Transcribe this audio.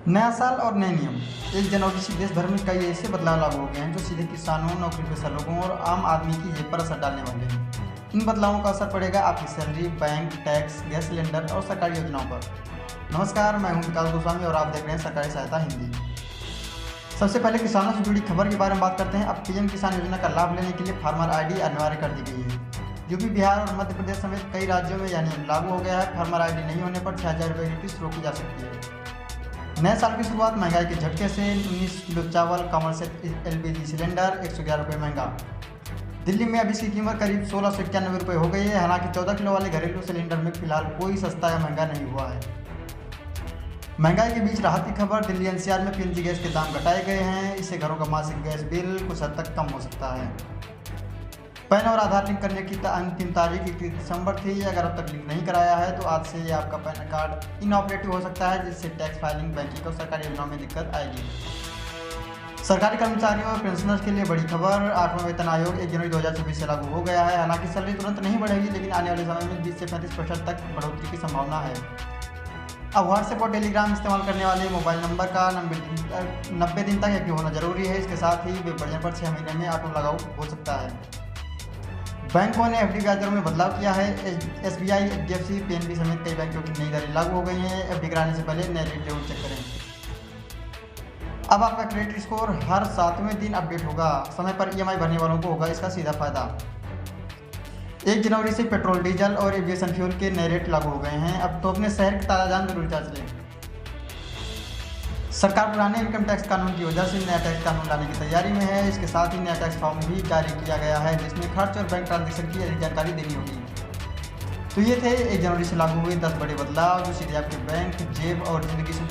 नया साल और नए नियम। 1 जनवरी से देश भर में कई ऐसे बदलाव लागू हो गए हैं जो सीधे किसानों, नौकरीपेशा लोगों और आम आदमी की जेब पर असर डालने वाले हैं। इन बदलावों का असर पड़ेगा आपकी salary, bank, tax, gas cylinder और सरकारी योजनाओं पर। नमस्कार, मैं हूं विकास गोस्वामी और आप देख रहे हैं सरकारी सहायता हिंदी। सबसे पहले किसानों से जुड़ी खबर के बारे में बात करते हैं। अब पीएम किसान योजना का लाभ लेने के लिए फार्मर आईडी अनिवार्य कर दी गई है। यूपी, बिहार और मध्य प्रदेश समेत कई राज्यों में यह नियम लागू हो गया है। फार्मर आईडी नहीं होने पर 6,000 रुपये की किस्त रोकी जा सकती है। नए साल की शुरुआत महंगाई के झटके से 19 किलो चावल, कमर्शियल एलपीजी सिलेंडर 111 रुपये महंगा। दिल्ली में अब इसकी कीमत करीब 1691 रुपये हो गई है। हालांकि 14 किलो वाले घरेलू सिलेंडर में फिलहाल कोई सस्ता या महंगा नहीं हुआ है। महंगाई के बीच राहत की खबर। दिल्ली एनसीआर में पीएनजी गैस के दाम घटाए गए हैं। इससे घरों का मासिक गैस बिल कुछ हद तक कम हो सकता है। पैन और आधार लिंक करने की अंतिम तारीख 31 दिसंबर थी। अगर अब तक लिंक नहीं कराया है तो आज से आपका पैन कार्ड इनऑपरेटिव हो सकता है, जिससे टैक्स फाइलिंग, बैंकिंग और सरकारी योजनाओं में दिक्कत आएगी। सरकारी कर्मचारियों और पेंशनर्स के लिए बड़ी खबर। 8वां वेतन आयोग 1 जनवरी 2024 से लागू हो गया है। हालांकि सैलरी तुरंत नहीं बढ़ेगी, लेकिन आने वाले समय में 20 से 35% तक बढ़ोतरी की संभावना है। अब व्हाट्सएप और टेलीग्राम इस्तेमाल करने वाले मोबाइल नंबर का 90 दिन तक एक्टिव होना जरूरी है। इसके साथ ही वेब वर्जन पर 6 महीने में ऑटो लगाऊ हो सकता है। बैंकों ने एफडी ब्याज दरों में बदलाव किया है। एसबीआई, एचडीएफसी, पीएनबी समेत कई बैंकों की नई दरें लागू हो गई हैं। एफडी कराने से पहले नए रेट जरूर चेक करें। अब आपका क्रेडिट स्कोर हर 7वें दिन अपडेट होगा। समय पर ईएमआई भरने वालों को होगा इसका सीधा फायदा। 1 जनवरी से पेट्रोल, डीजल और एविएशन फ्यूल के नए रेट लागू हो गए हैं। अब तो अपने शहर की ताज़ा जान जरूर जांच लें। सरकार पुराने इनकम टैक्स कानून की वजह से नया टैक्स कानून लाने की तैयारी में है। इसके साथ ही नया टैक्स फॉर्म भी जारी किया गया है, जिसमें खर्च और बैंक ट्रांजैक्शन की अधिक जानकारी देनी होगी। तो ये थे 1 जनवरी से लागू हुए 10 बड़े बदलाव जो सीधे आपके बैंक, जेब और जिंदगी से